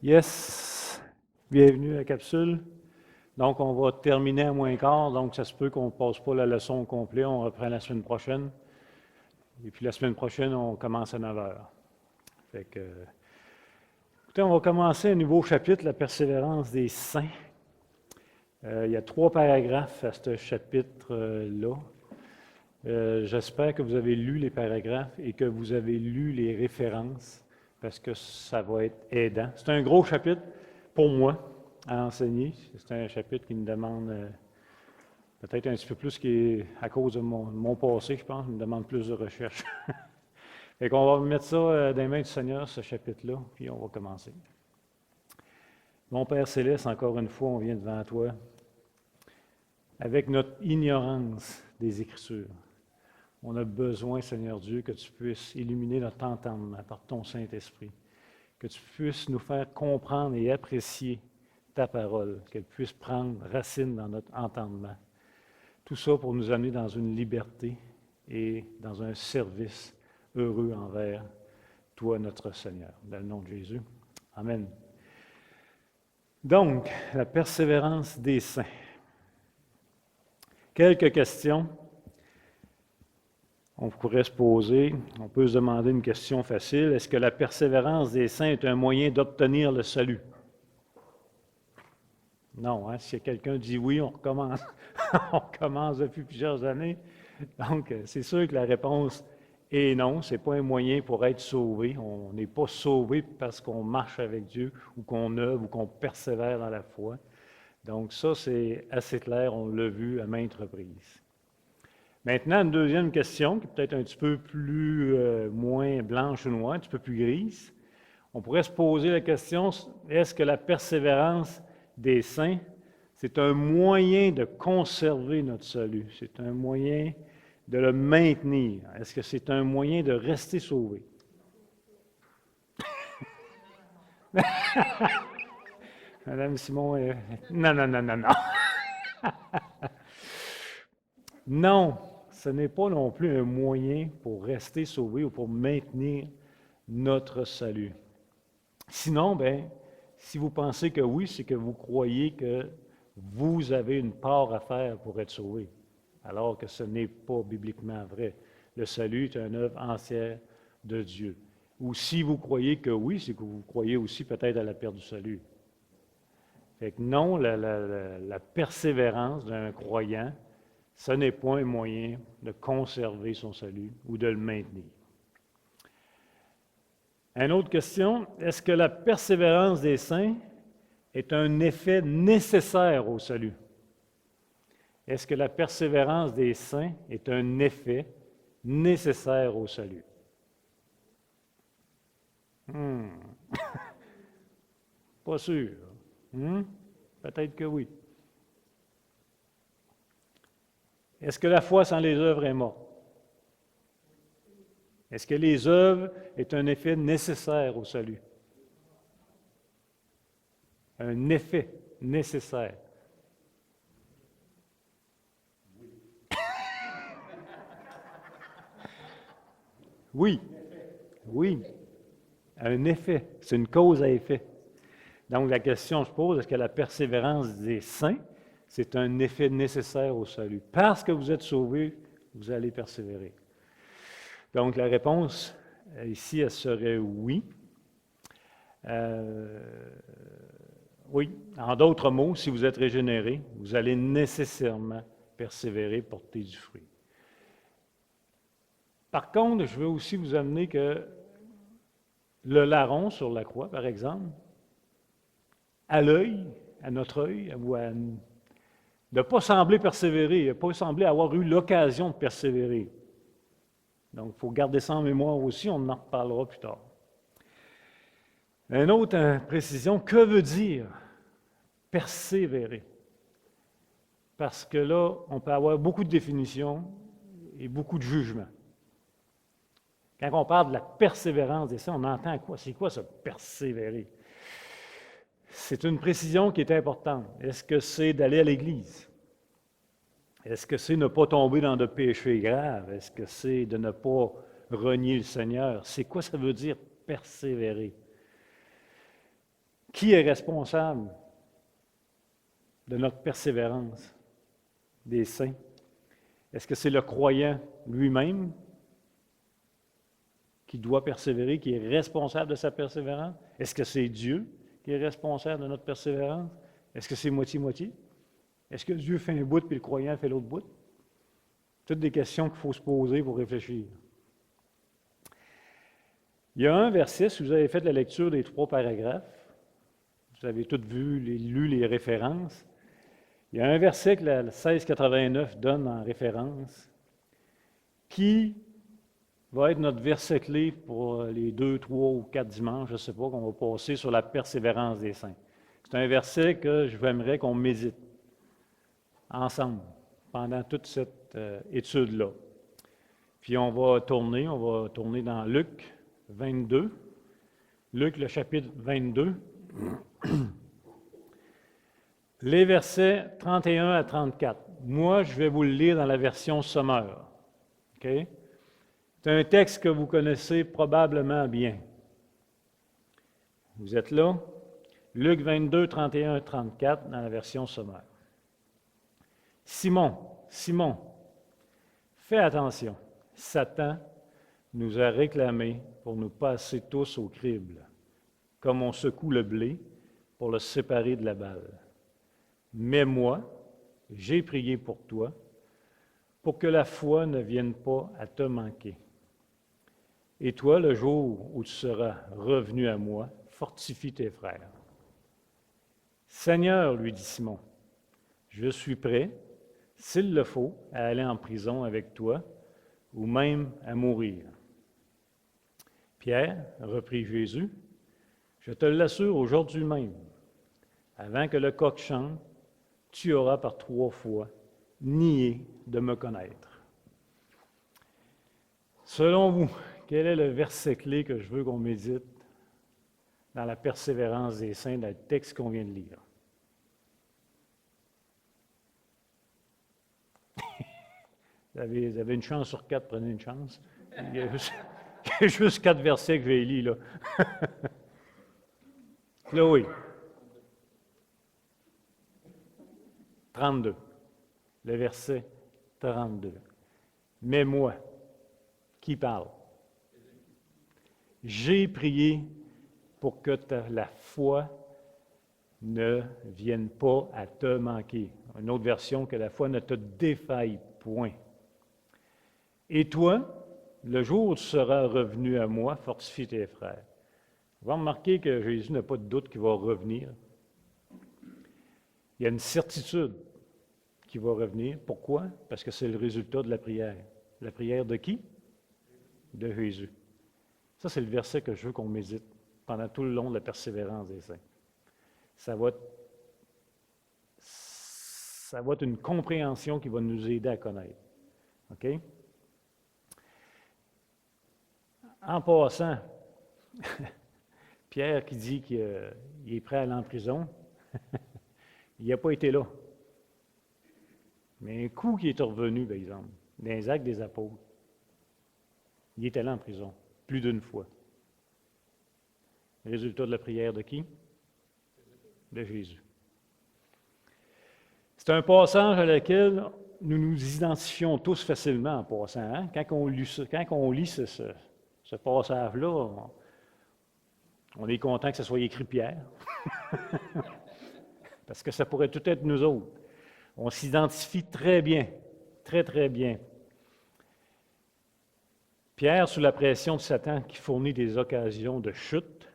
Yes, bienvenue à la capsule. Donc, on va terminer à moins quart, donc ça se peut qu'on ne passe pas la leçon au complet, on reprend la semaine prochaine. Et puis la semaine prochaine, on commence à 9 heures. Fait que, écoutez, on va commencer un nouveau chapitre, la persévérance des saints. Il y a 3 paragraphes à ce chapitre-là. J'espère que vous avez lu les paragraphes et que vous avez lu les références, parce que ça va être aidant. C'est un gros chapitre pour moi à enseigner. C'est un chapitre qui me demande peut-être un petit peu plus à cause de mon passé, je pense, me demande plus de recherche. Fait qu'on va mettre ça dans les mains du Seigneur, ce chapitre-là, puis on va commencer. Mon Père Céleste, encore une fois, on vient devant toi avec notre ignorance des Écritures. On a besoin, Seigneur Dieu, que tu puisses illuminer notre entendement par ton Saint-Esprit, que tu puisses nous faire comprendre et apprécier ta parole, qu'elle puisse prendre racine dans notre entendement. Tout ça pour nous amener dans une liberté et dans un service heureux envers toi, notre Seigneur. Dans le nom de Jésus. Amen. Donc, la persévérance des saints. Quelques questions. On pourrait se poser, on peut se demander une question facile. Est-ce que la persévérance des saints est un moyen d'obtenir le salut? Non, hein? Si quelqu'un dit oui, on recommence. On recommence depuis plusieurs années. Donc, c'est sûr que la réponse est non. Ce n'est pas un moyen pour être sauvé. On n'est pas sauvé parce qu'on marche avec Dieu ou qu'on œuvre ou qu'on persévère dans la foi. Donc, ça, c'est assez clair. On l'a vu à maintes reprises. Maintenant, une deuxième question, qui est peut-être un petit peu plus moins blanche ou noire, un petit peu plus grise. On pourrait se poser la question, est-ce que la persévérance des saints, c'est un moyen de conserver notre salut? C'est un moyen de le maintenir? Est-ce que c'est un moyen de rester sauvé? Madame Simon, non, non, non, non, non. Non, ce n'est pas non plus un moyen pour rester sauvé ou pour maintenir notre salut. Sinon, bien, si vous pensez que oui, c'est que vous croyez que vous avez une part à faire pour être sauvé, alors que ce n'est pas bibliquement vrai. Le salut est une œuvre entière de Dieu. Ou si vous croyez que oui, c'est que vous croyez aussi peut-être à la perte du salut. Fait que non, la persévérance d'un croyant, ce n'est pas un moyen de conserver son salut ou de le maintenir. Une autre question, est-ce que la persévérance des saints est un effet nécessaire au salut? Est-ce que la persévérance des saints est un effet nécessaire au salut? Pas sûr. Peut-être que oui. Est-ce que la foi sans les œuvres est morte? Est-ce que les œuvres est un effet nécessaire au salut? Un effet nécessaire. Oui, oui, un effet. C'est une cause à effet. Donc la question se pose, est-ce que la persévérance des saints, c'est un effet nécessaire au salut? Parce que vous êtes sauvés, vous allez persévérer. Donc la réponse ici, elle serait oui. Oui, en d'autres mots, si vous êtes régénéré, vous allez nécessairement persévérer, porter du fruit. Par contre, je veux aussi vous amener que le larron sur la croix, par exemple, à l'œil, à notre œil, n'a pas semblé persévérer, n'a pas semblé avoir eu l'occasion de persévérer. Donc, il faut garder ça en mémoire aussi, on en reparlera plus tard. Une autre précision, que veut dire persévérer? Parce que là, on peut avoir beaucoup de définitions et beaucoup de jugements. Quand on parle de la persévérance des saints, on entend quoi? C'est quoi ça, persévérer? C'est une précision qui est importante. Est-ce que c'est d'aller à l'Église? Est-ce que c'est ne pas tomber dans de péchés graves? Est-ce que c'est de ne pas renier le Seigneur? C'est quoi ça veut dire persévérer? Qui est responsable de notre persévérance des saints? Est-ce que c'est le croyant lui-même qui doit persévérer, qui est responsable de sa persévérance? Est-ce que c'est Dieu qui est responsable de notre persévérance? Est-ce que c'est moitié-moitié? Est-ce que Dieu fait un bout puis le croyant fait l'autre bout? Toutes des questions qu'il faut se poser pour réfléchir. Il y a un verset, si vous avez fait la lecture des 3 paragraphes, vous avez tous lu les références. Il y a un verset que la 1689 donne en référence qui va être notre verset clé pour les 2, 3 ou 4 dimanches, je ne sais pas, qu'on va passer sur la persévérance des saints. C'est un verset que j'aimerais qu'on médite ensemble pendant toute cette étude-là. Puis on va tourner dans Luc 22, Luc le chapitre 22, les versets 31 à 34. Moi, je vais vous le lire dans la version sommaire. OK? C'est un texte que vous connaissez probablement bien. Vous êtes là? Luc 22, 31 à 34 dans la version sommaire. Simon, fais attention. Satan nous a réclamé pour nous passer tous au crible, comme on secoue le blé pour le séparer de la balle. Mais moi, j'ai prié pour toi, pour que la foi ne vienne pas à te manquer. Et toi, le jour où tu seras revenu à moi, fortifie tes frères. Seigneur, lui dit Simon, je suis prêt, s'il le faut, à aller en prison avec toi, ou même à mourir. Pierre, reprit Jésus, je te l'assure aujourd'hui même, avant que le coq chante, tu auras par 3 fois nié de me connaître. Selon vous, quel est le verset clé que je veux qu'on médite dans la persévérance des saints, dans le texte qu'on vient de lire? Vous avez une chance sur 4, prenez une chance. Il y a juste 4 versets que je vais lire, là. Chloé. 32. Le verset 32. Mais moi, qui parle? J'ai prié pour que la foi ne vienne pas à te manquer. Une autre version, que la foi ne te défaille point. Et toi, le jour où tu seras revenu à moi, fortifie tes frères. Vous allez remarquer que Jésus n'a pas de doute qu'il va revenir. Il y a une certitude qu'il va revenir. Pourquoi? Parce que c'est le résultat de la prière. La prière de qui? De Jésus. Ça, c'est le verset que je veux qu'on médite pendant tout le long de la persévérance des saints. Ça va être une compréhension qui va nous aider à connaître. OK? En passant, Pierre qui dit qu'il est prêt à aller en prison, il n'a pas été là. Mais un coup qui est revenu, par exemple, dans les Actes des Apôtres, il était là en prison, plus d'une fois. Résultat de la prière de qui? De Jésus. C'est un passage à lequel nous nous identifions tous facilement en passant. Hein? Quand on lit ce passage-là, on est content que ce soit écrit Pierre, parce que ça pourrait tout être nous autres. On s'identifie très bien, très, très bien. Pierre, sous la pression de Satan qui fournit des occasions de chute,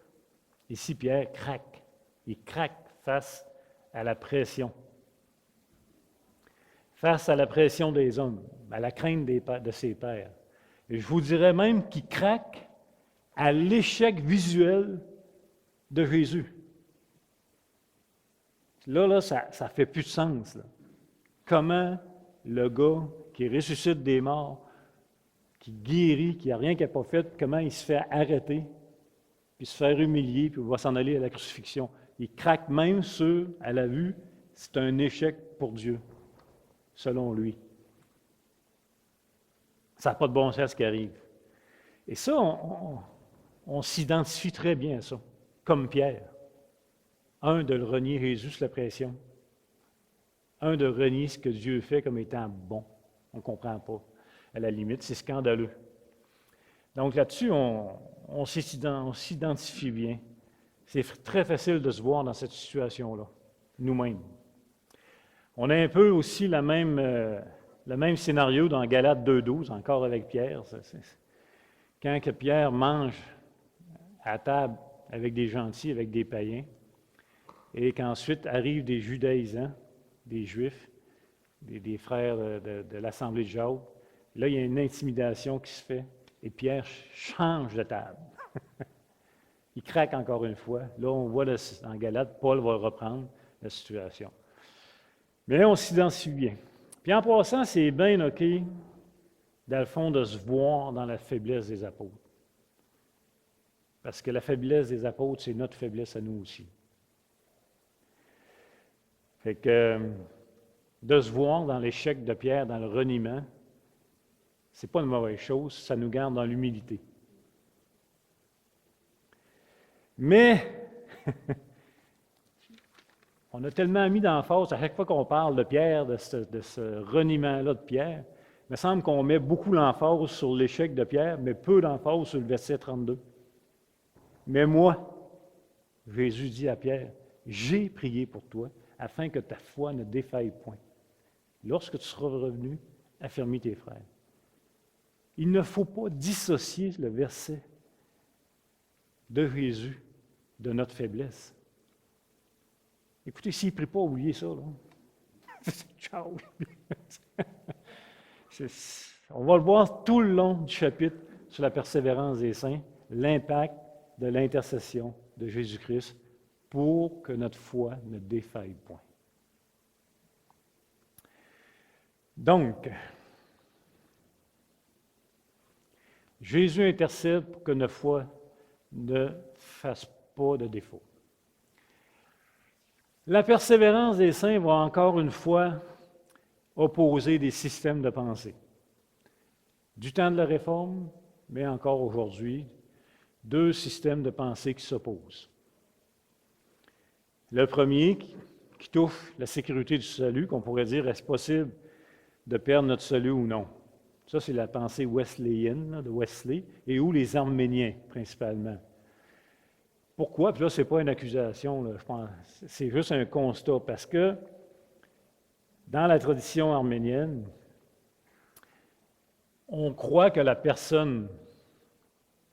ici Pierre craque. Il craque face à la pression. Face à la pression des hommes, à la crainte de ses pairs. Et je vous dirais même qu'il craque à l'échec visuel de Jésus. Là, ça ne fait plus de sens. Là. Comment le gars qui ressuscite des morts, qui guérit, qui n'a rien qu'il n'a pas fait, comment il se fait arrêter, puis se faire humilier, puis il va s'en aller à la crucifixion. Il craque même sur, à la vue, c'est un échec pour Dieu, selon lui. Ça n'a pas de bon sens ce qui arrive. Et ça, on s'identifie très bien à ça, comme Pierre. Un, de le renier Jésus sous la pression. Un, de renier ce que Dieu fait comme étant bon. On ne comprend pas. À la limite, c'est scandaleux. Donc là-dessus, on s'identifie bien. C'est très facile de se voir dans cette situation-là, nous-mêmes. On a un peu aussi le même scénario dans Galates 2,12, encore avec Pierre. Quand que Pierre mange à table avec des gentils, avec des païens, et qu'ensuite arrivent des judaïsants, des juifs, des frères de l'Assemblée de Jacques, là, il y a une intimidation qui se fait, et Pierre change de table. Il craque encore une fois. Là, on voit en Galates, Paul va reprendre la situation. Mais on s'identifie bien. Puis en passant, c'est bien OK, dans le fond, de se voir dans la faiblesse des apôtres. Parce que la faiblesse des apôtres, c'est notre faiblesse à nous aussi. Fait que de se voir dans l'échec de Pierre, dans le reniement, c'est pas une mauvaise chose, ça nous garde dans l'humilité. Mais, on a tellement mis d'emphase à chaque fois qu'on parle de Pierre, de ce reniement-là de Pierre, il me semble qu'on met beaucoup l'emphase sur l'échec de Pierre, mais peu d'emphase sur le verset 32. Mais moi, Jésus dit à Pierre, j'ai prié pour toi, afin que ta foi ne défaille point. Lorsque tu seras revenu, affermis tes frères. Il ne faut pas dissocier le verset de Jésus de notre faiblesse. Écoutez, s'il ne prie pas, oubliez ça. Là. Ciao! On va le voir tout le long du chapitre sur la persévérance des saints, l'impact de l'intercession de Jésus-Christ pour que notre foi ne défaille point. Donc, Jésus intercède pour que notre foi ne fasse pas de défaut. La persévérance des saints va encore une fois opposer des systèmes de pensée. Du temps de la Réforme, mais encore aujourd'hui, deux systèmes de pensée qui s'opposent. Le premier, qui touche la sécurité du salut, qu'on pourrait dire, est-ce possible de perdre notre salut ou non? Ça, c'est la pensée wesleyenne, de Wesley, et ou les arméniens, principalement. Pourquoi? Puis là, ce n'est pas une accusation, là, je pense, c'est juste un constat, parce que dans la tradition arménienne, on croit que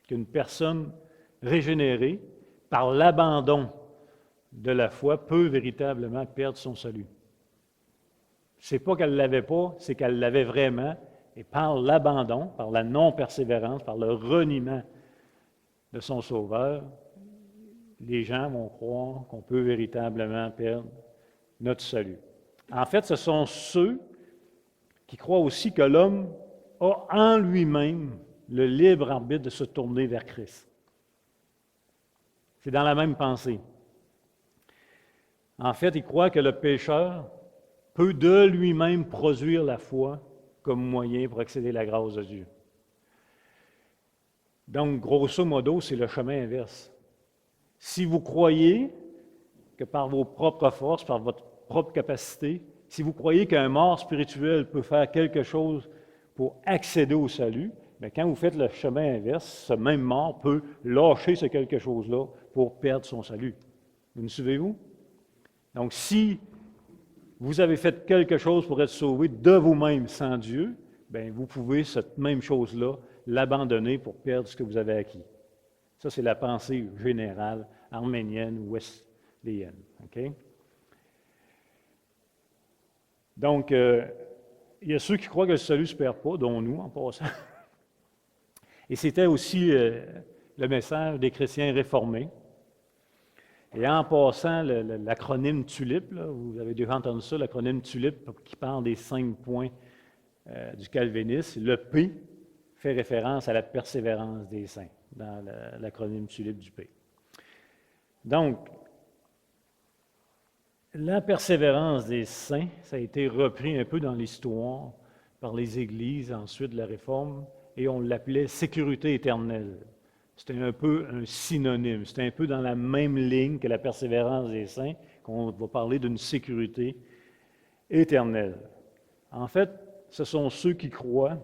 qu'une personne régénérée, par l'abandon de la foi, peut véritablement perdre son salut. Ce n'est pas qu'elle ne l'avait pas, c'est qu'elle l'avait vraiment, et par l'abandon, par la non-persévérance, par le reniement de son Sauveur, les gens vont croire qu'on peut véritablement perdre notre salut. En fait, ce sont ceux qui croient aussi que l'homme a en lui-même le libre arbitre de se tourner vers Christ. C'est dans la même pensée. En fait, ils croient que le pécheur peut de lui-même produire la foi comme moyen pour accéder à la grâce de Dieu. Donc, grosso modo, c'est le chemin inverse. Si vous croyez que par vos propres forces, par votre propre capacité, si vous croyez qu'un mort spirituel peut faire quelque chose pour accéder au salut, bien, quand vous faites le chemin inverse, ce même mort peut lâcher ce quelque chose-là pour perdre son salut. Vous me suivez-vous? Donc, si vous avez fait quelque chose pour être sauvé de vous-même sans Dieu, bien, vous pouvez cette même chose-là l'abandonner pour perdre ce que vous avez acquis. Ça, c'est la pensée générale arménienne ou wesleyenne. Okay? Donc, il y a ceux qui croient que le salut ne se perd pas, dont nous, en passant. Et c'était aussi le message des chrétiens réformés. Et en passant, l'acronyme TULIP, là, vous avez déjà entendu ça, l'acronyme TULIP qui parle des 5 points du calvinisme. Le P fait référence à la persévérance des saints, dans l'acronyme TULIP du P. Donc, la persévérance des saints, ça a été repris un peu dans l'histoire par les églises ensuite de la Réforme, et on l'appelait sécurité éternelle. C'est un peu un synonyme, c'est un peu dans la même ligne que la persévérance des saints, qu'on va parler d'une sécurité éternelle. En fait, ce sont ceux qui croient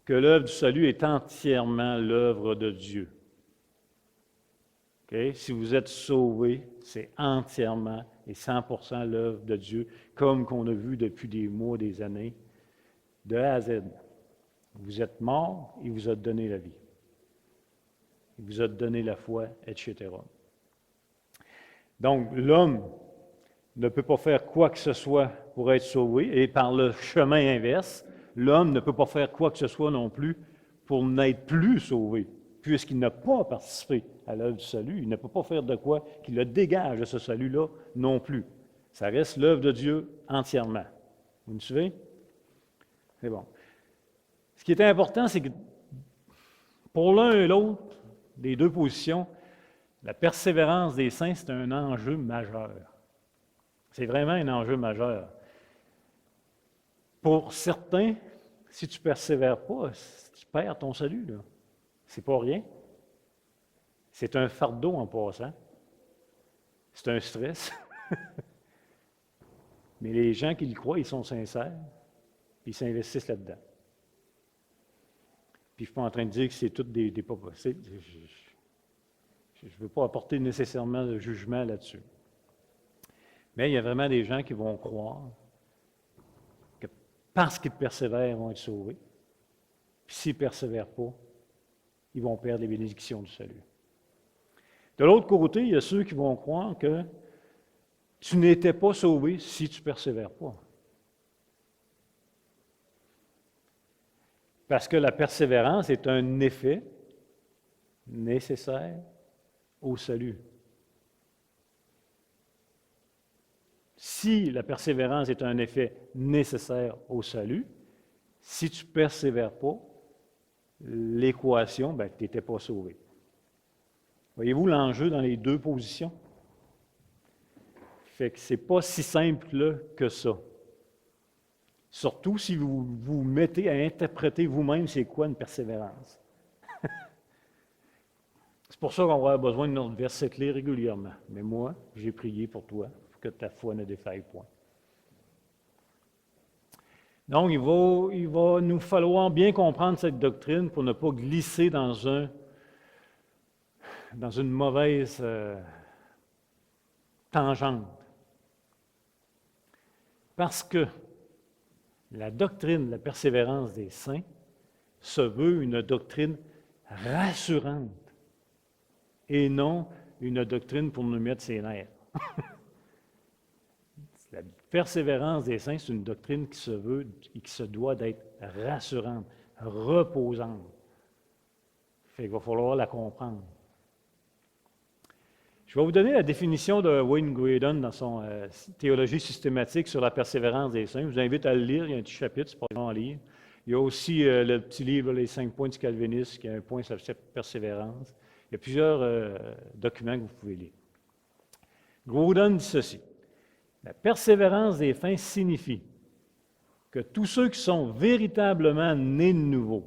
que l'œuvre du salut est entièrement l'œuvre de Dieu. Okay? Si vous êtes sauvés, c'est entièrement et 100% l'œuvre de Dieu, comme qu'on a vu depuis des mois, des années, de A à Z. Vous êtes mort, il vous a donné la vie. Il vous a donné la foi, etc. Donc, l'homme ne peut pas faire quoi que ce soit pour être sauvé, et par le chemin inverse, l'homme ne peut pas faire quoi que ce soit non plus pour n'être plus sauvé, puisqu'il n'a pas participé à l'œuvre du salut. Il ne peut pas faire de quoi qui le dégage de ce salut-là non plus. Ça reste l'œuvre de Dieu entièrement. Vous me suivez? C'est bon. Ce qui est important, c'est que pour l'un et l'autre, des deux positions, la persévérance des saints, c'est un enjeu majeur. C'est vraiment un enjeu majeur. Pour certains, si tu ne persévères pas, tu perds ton salut, là. C'est pas rien. C'est un fardeau en passant. C'est un stress. Mais les gens qui le croient, ils sont sincères, puis ils s'investissent là-dedans. Puis je ne suis pas en train de dire que c'est tout des pas possibles. Je ne veux pas apporter nécessairement de jugement là-dessus. Mais il y a vraiment des gens qui vont croire que parce qu'ils persévèrent, ils vont être sauvés. Puis s'ils ne persévèrent pas, ils vont perdre les bénédictions du salut. De l'autre côté, il y a ceux qui vont croire que tu n'étais pas sauvé si tu ne persévères pas. Parce que la persévérance est un effet nécessaire au salut. Si la persévérance est un effet nécessaire au salut, si tu ne persévères pas, l'équation, tu n'étais pas sauvé. Voyez-vous l'enjeu dans les deux positions? Fait que ce n'est pas si simple là, que ça. Surtout si vous vous mettez à interpréter vous-même c'est quoi une persévérance. C'est pour ça qu'on va avoir besoin de notre verset clé régulièrement. Mais moi, j'ai prié pour toi, pour que ta foi ne défaille point. Donc, il va nous falloir bien comprendre cette doctrine pour ne pas glisser dans une mauvaise tangente. Parce que la doctrine de la persévérance des saints se veut une doctrine rassurante et non une doctrine pour nous mettre ses nerfs. La persévérance des saints, c'est une doctrine qui se veut et qui se doit d'être rassurante, reposante. Fait qu'il va falloir la comprendre. Je vais vous donner la définition de Wayne Grudem dans son Théologie systématique sur la persévérance des saints. Je vous invite à le lire, il y a un petit chapitre, c'est pas long à lire. Il y a aussi le petit livre, Les 5 points du calvinisme, qui a un point sur la persévérance. Il y a plusieurs documents que vous pouvez lire. Grudem dit ceci. La persévérance des saints signifie que tous ceux qui sont véritablement nés de nouveau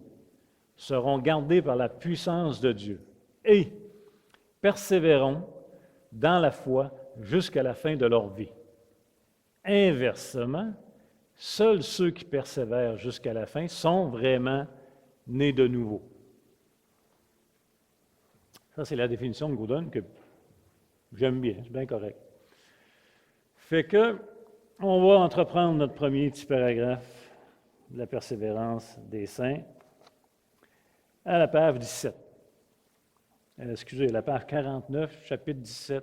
seront gardés par la puissance de Dieu et persévéreront dans la foi jusqu'à la fin de leur vie. Inversement, seuls ceux qui persévèrent jusqu'à la fin sont vraiment nés de nouveau. Ça, c'est la définition de Grudem que j'aime bien, c'est bien correct. Fait que, on va entreprendre notre premier petit paragraphe de la persévérance des saints à la page 17. Excusez, la page 49, chapitre 17,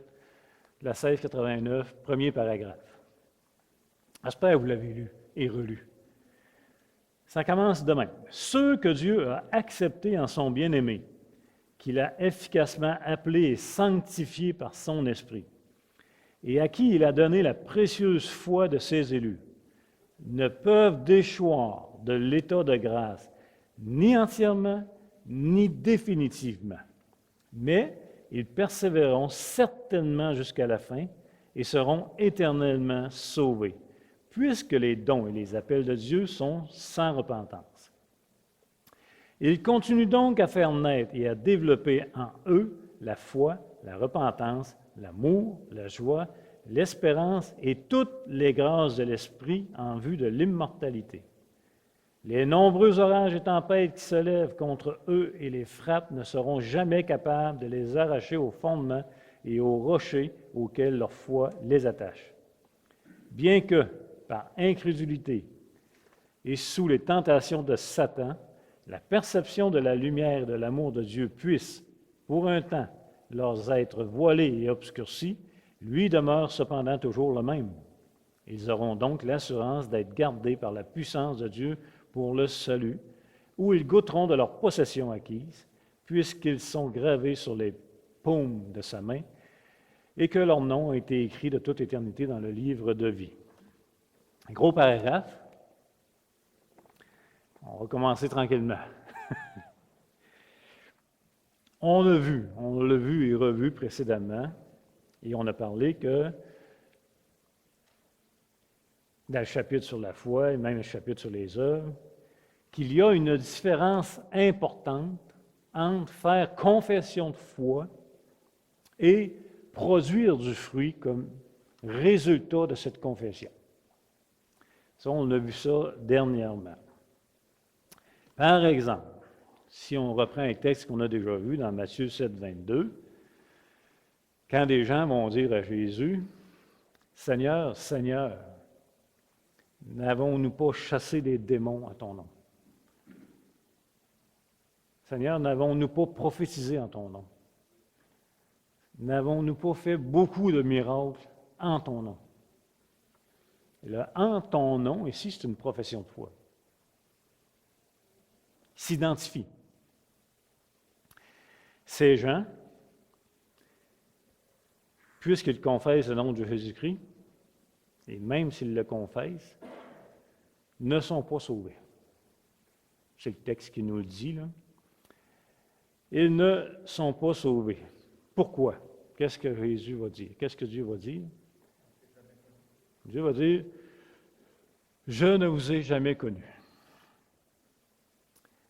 la 1689, premier paragraphe. J'espère que vous l'avez lu et relu. Ça commence de même. Ceux que Dieu a acceptés en son bien-aimé, qu'il a efficacement appelés et sanctifiés par son esprit, et à qui il a donné la précieuse foi de ses élus, ne peuvent déchoir de l'état de grâce, ni entièrement, ni définitivement. Mais ils persévéreront certainement jusqu'à la fin et seront éternellement sauvés, puisque les dons et les appels de Dieu sont sans repentance. Ils continuent donc à faire naître et à développer en eux la foi, la repentance, l'amour, la joie, l'espérance et toutes les grâces de l'Esprit en vue de l'immortalité. Les nombreux orages et tempêtes qui se lèvent contre eux et les frappent ne seront jamais capables de les arracher aux fondements et aux rochers auxquels leur foi les attache. Bien que, par incrédulité et sous les tentations de Satan, la perception de la lumière et de l'amour de Dieu puisse, pour un temps, leur être voilée et obscurcie, lui demeure cependant toujours le même. Ils auront donc l'assurance d'être gardés par la puissance de Dieu pour le salut, où ils goûteront de leur possession acquise, puisqu'ils sont gravés sur les paumes de sa main, et que leur nom a été écrit de toute éternité dans le livre de vie. Un gros paragraphe. On va commencer tranquillement. On l'a vu et revu précédemment, et on a parlé que dans le chapitre sur la foi et même le chapitre sur les œuvres, qu'il y a une différence importante entre faire confession de foi et produire du fruit comme résultat de cette confession. Ça, on a vu ça dernièrement. Par exemple, si on reprend un texte qu'on a déjà vu dans Matthieu 7, 22, quand des gens vont dire à Jésus, « Seigneur, Seigneur, n'avons-nous pas chassé des démons à ton nom? Seigneur, n'avons-nous pas prophétisé en ton nom? N'avons-nous pas fait beaucoup de miracles en ton nom? » Et là, en ton nom, ici, c'est une profession de foi. Il s'identifie. Ces gens, puisqu'ils confessent le nom de Jésus-Christ, et même s'ils le confessent, ne sont pas sauvés. C'est le texte qui nous le dit, là. Ils ne sont pas sauvés. Pourquoi? Qu'est-ce que Jésus va dire? Qu'est-ce que Dieu va dire? Dieu va dire, « Je ne vous ai jamais connus. »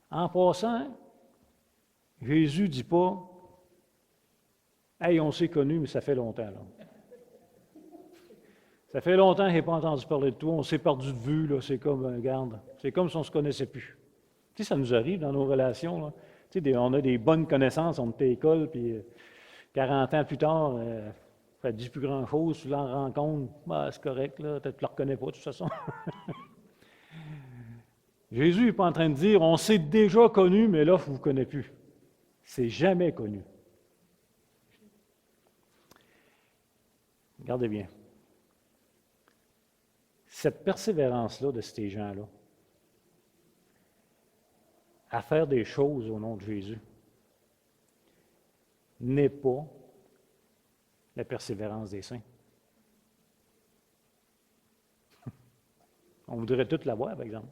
En passant, Jésus ne dit pas, « Hey, on s'est connus, mais ça fait longtemps. » là. Ça fait longtemps que je n'ai pas entendu parler de toi, on s'est perdu de vue, là, c'est comme, regarde, c'est comme si on ne se connaissait plus. Tu sais, ça nous arrive dans nos relations, là. Tu sais, on a des bonnes connaissances, on était à l'école, puis 40 ans plus tard, ça ne dit plus grand-chose, tu l'en rencontres, bah, c'est correct, là, peut-être que tu ne le reconnais pas de toute façon. Jésus n'est pas en train de dire, on s'est déjà connu, mais là, je ne vous connais plus. C'est jamais connu. Regardez bien. Cette persévérance-là de ces gens-là, à faire des choses au nom de Jésus, n'est pas la persévérance des saints. On voudrait tout l'avoir, par exemple.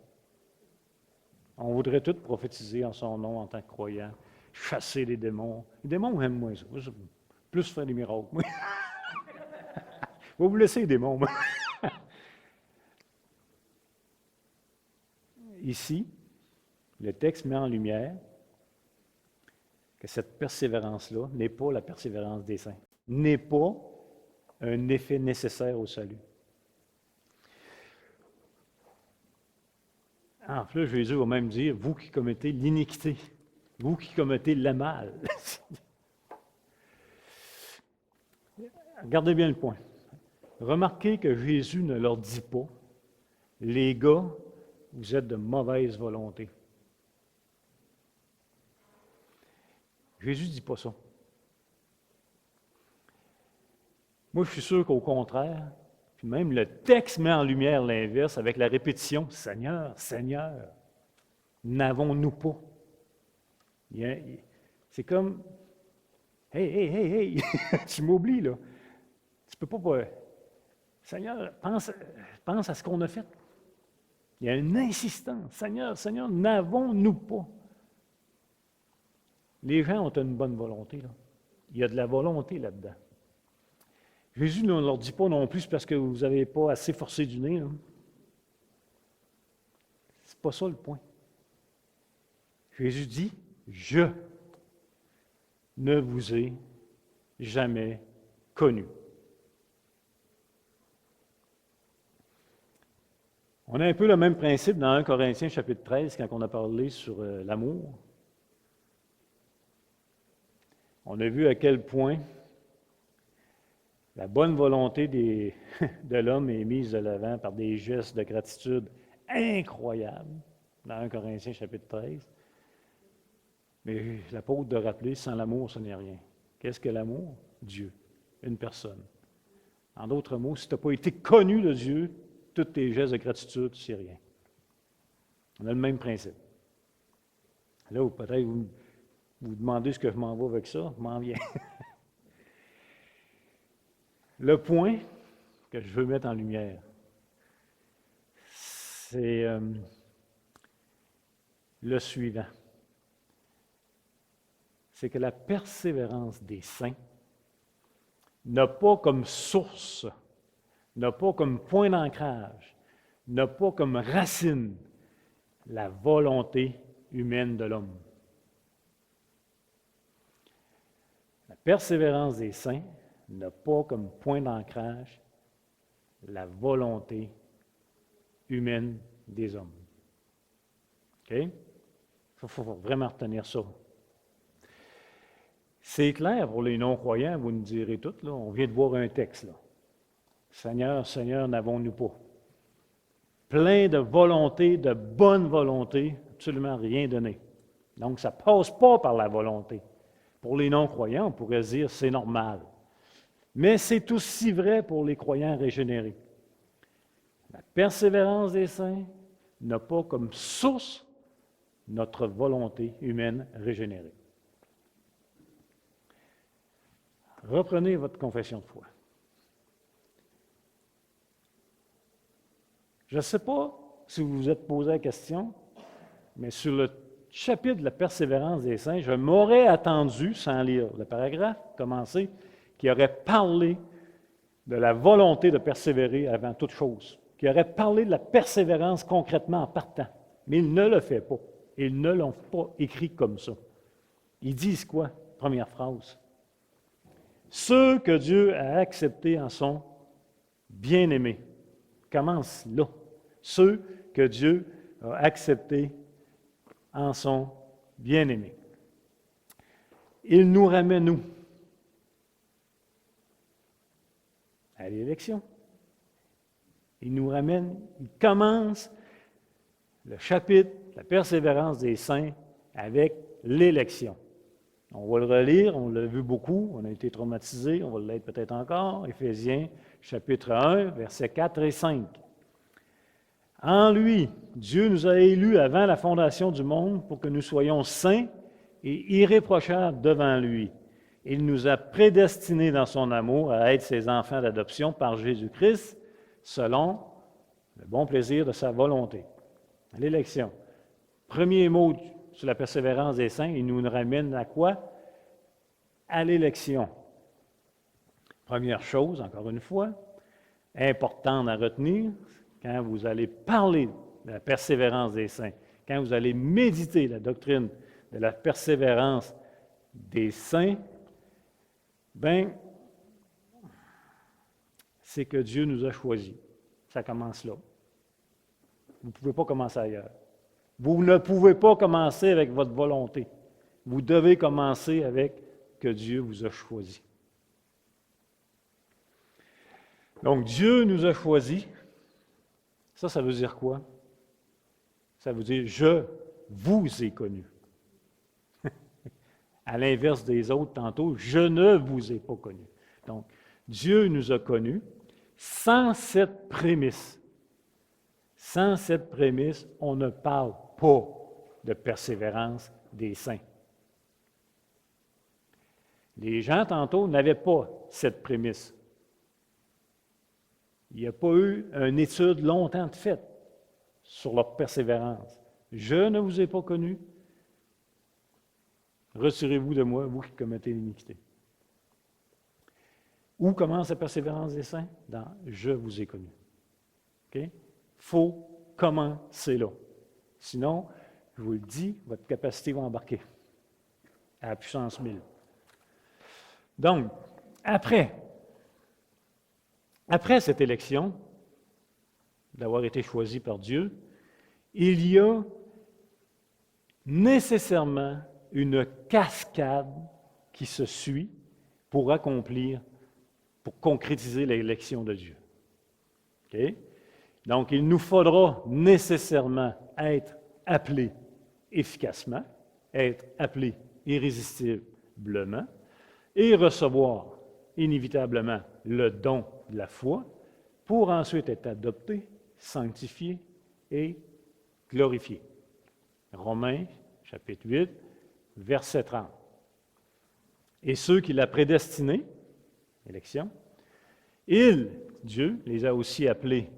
On voudrait tout prophétiser en son nom en tant que croyant, chasser les démons. Les démons aiment moins ça. Plus faire des miracles. Moi. Je vais vous laisser les démons. Moi. Ici, le texte met en lumière que cette persévérance-là n'est pas la persévérance des saints, n'est pas un effet nécessaire au salut. En plus, Jésus va même dire, vous qui commettez l'iniquité, vous qui commettez le mal. Regardez bien le point. Remarquez que Jésus ne leur dit pas, les gars, vous êtes de mauvaise volonté. Jésus ne dit pas ça. Moi, je suis sûr qu'au contraire, puis même le texte met en lumière l'inverse avec la répétition, « Seigneur, Seigneur, n'avons-nous pas? » C'est comme, « Hey, hey, hey, hey, tu m'oublies, là. Tu peux pas... Seigneur, pense à ce qu'on a fait. » Il y a une insistance. « Seigneur, Seigneur, n'avons-nous pas? » Les gens ont une bonne volonté, là. Il y a de la volonté là-dedans. Jésus ne leur dit pas non plus parce que vous n'avez pas assez forcé du nez. Ce n'est pas ça le point. Jésus dit, je ne vous ai jamais connu. On a un peu le même principe dans 1 Corinthiens chapitre 13 quand on a parlé sur l'amour. On a vu à quel point la bonne volonté de l'homme est mise de l'avant par des gestes de gratitude incroyables dans 1 Corinthiens chapitre 13. Mais l'apôtre de rappeler, sans l'amour, ce n'est rien. Qu'est-ce que l'amour? Dieu, une personne. En d'autres mots, si tu n'as pas été connu de Dieu, tous tes gestes de gratitude, c'est rien. On a le même principe. Là, peut-être vous demandez ce que je m'en vais avec ça, je m'en viens. Le point que je veux mettre en lumière, c'est le suivant. C'est que la persévérance des saints n'a pas comme source, n'a pas comme point d'ancrage, n'a pas comme racine la volonté humaine de l'homme. La persévérance des saints n'a pas comme point d'ancrage la volonté humaine des hommes. OK? Il faut vraiment retenir ça. C'est clair pour les non-croyants, vous nous direz tout, là, on vient de voir un texte, là. Seigneur, Seigneur, n'avons-nous pas? Plein de volonté, de bonne volonté, absolument rien donné. Donc, ça ne passe pas par la volonté. Pour les non-croyants, on pourrait dire c'est normal. Mais c'est aussi vrai pour les croyants régénérés. La persévérance des saints n'a pas comme source notre volonté humaine régénérée. Reprenez votre confession de foi. Je ne sais pas si vous vous êtes posé la question, mais sur le chapitre de la persévérance des saints, je m'aurais attendu, sans lire le paragraphe, commencer, qui aurait parlé de la volonté de persévérer avant toute chose, qui aurait parlé de la persévérance concrètement en partant. Mais il ne le fait pas. Ils ne l'ont pas écrit comme ça. Ils disent quoi? Première phrase. Ceux que Dieu a acceptés en sont bien-aimés. Commence là. Ceux que Dieu a acceptés en sont bien-aimés. Il nous ramène, nous, à l'élection. Il nous ramène, il commence le chapitre, la persévérance des saints, avec l'élection. On va le relire, on l'a vu beaucoup, on a été traumatisés, on va l'être peut-être encore. Éphésiens, chapitre 1, versets 4 et 5. En lui, Dieu nous a élus avant la fondation du monde pour que nous soyons saints et irréprochables devant lui. Il nous a prédestinés dans son amour à être ses enfants d'adoption par Jésus-Christ, selon le bon plaisir de sa volonté. L'élection. Premier mot sur la persévérance des saints, il nous ramène à quoi? À l'élection. Première chose, encore une fois, importante à retenir, quand vous allez parler de la persévérance des saints, quand vous allez méditer la doctrine de la persévérance des saints, c'est que Dieu nous a choisis. Ça commence là. Vous ne pouvez pas commencer ailleurs. Vous ne pouvez pas commencer avec votre volonté. Vous devez commencer avec que Dieu vous a choisi. Donc, Dieu nous a choisis. Ça veut dire quoi? Ça veut dire « je vous ai connu ». À l'inverse des autres tantôt, « je ne vous ai pas connu ». Donc, Dieu nous a connus sans cette prémisse. Sans cette prémisse, on ne parle pas de persévérance des saints. Les gens, tantôt, n'avaient pas cette prémisse. Il n'y a pas eu une étude longtemps faite sur leur persévérance. Je ne vous ai pas connu. Retirez-vous de moi, vous qui commettez l'iniquité. Où commence la persévérance des saints? Dans « je vous ai connu ». Il faut commencer là. Sinon, je vous le dis, votre capacité va embarquer à la puissance 1000. Donc, après cette élection, d'avoir été choisi par Dieu, il y a nécessairement une cascade qui se suit pour concrétiser l'élection de Dieu. Okay? Donc, il nous faudra nécessairement être appelés efficacement, être appelés irrésistiblement et recevoir inévitablement le don de la foi pour ensuite être adoptés, sanctifiés et glorifiés. Romains, chapitre 8, verset 30. Et ceux qu'il a prédestinés, élection, Dieu, les a aussi appelés.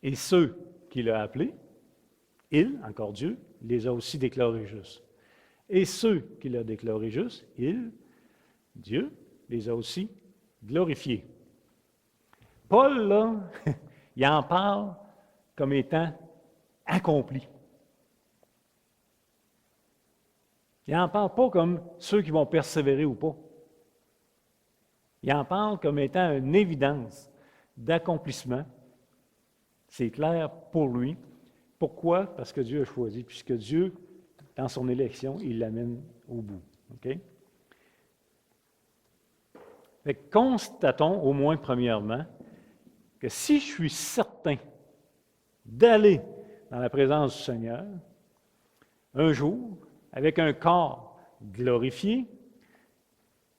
Et ceux qu'il a appelés, encore Dieu, les a aussi déclarés justes. Et ceux qu'il a déclarés justes, Dieu, les a aussi glorifiés. Paul, là, il en parle comme étant accompli. Il n'en parle pas comme ceux qui vont persévérer ou pas. Il en parle comme étant une évidence d'accomplissement. C'est clair pour lui. Pourquoi? Parce que Dieu a choisi, puisque Dieu, dans son élection, il l'amène au bout. OK? Fait que constatons, au moins premièrement, que si je suis certain d'aller dans la présence du Seigneur, un jour, avec un corps glorifié,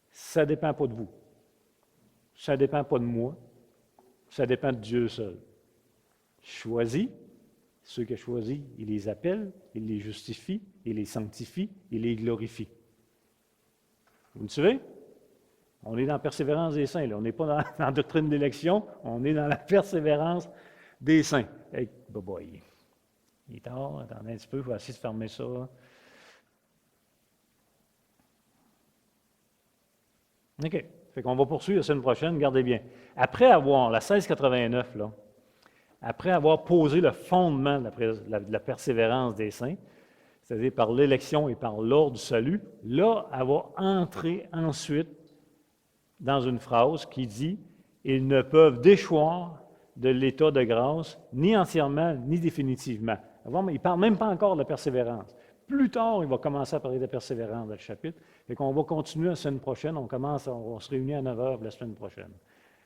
ça ne dépend pas de vous. Ça ne dépend pas de moi. Ça dépend de Dieu seul. Choisis, ceux qu'il a choisis, il les appelle, il les justifie, il les sanctifie, il les glorifie. Vous me suivez? On est dans la persévérance des saints. Là. On n'est pas dans la doctrine d'élection, on est dans la persévérance des saints. Hey, boy. Il est tard, attendez un petit peu, il faut essayer de fermer ça. OK. Fait qu'on va poursuivre la semaine prochaine, gardez bien. Après avoir, la 1689, là, après avoir posé le fondement de la persévérance des saints, c'est-à-dire par l'élection et par l'ordre du salut, là, elle va entrer ensuite dans une phrase qui dit « Ils ne peuvent déchoir de l'état de grâce, ni entièrement, ni définitivement. » Il ne parle même pas encore de la persévérance. Plus tard, il va commencer à parler de persévérance dans le chapitre. Et qu'on va continuer la semaine prochaine. On va se réunir à 9 h la semaine prochaine.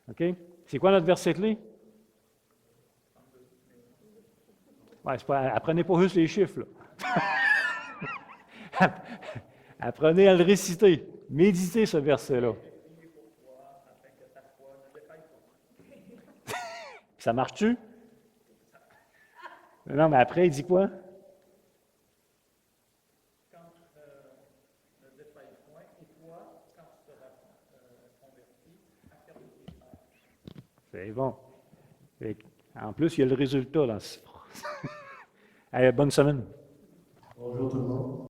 OK? C'est quoi notre verset clé? Ouais, apprenez pas juste les chiffres, là. Apprenez à le réciter. Méditez ce verset-là. Ça marche-tu? Non, mais après, il dit quoi? C'est bon. En plus, il y a le résultat dans cette phrase. Allez, bonne semaine. Bonjour tout le monde.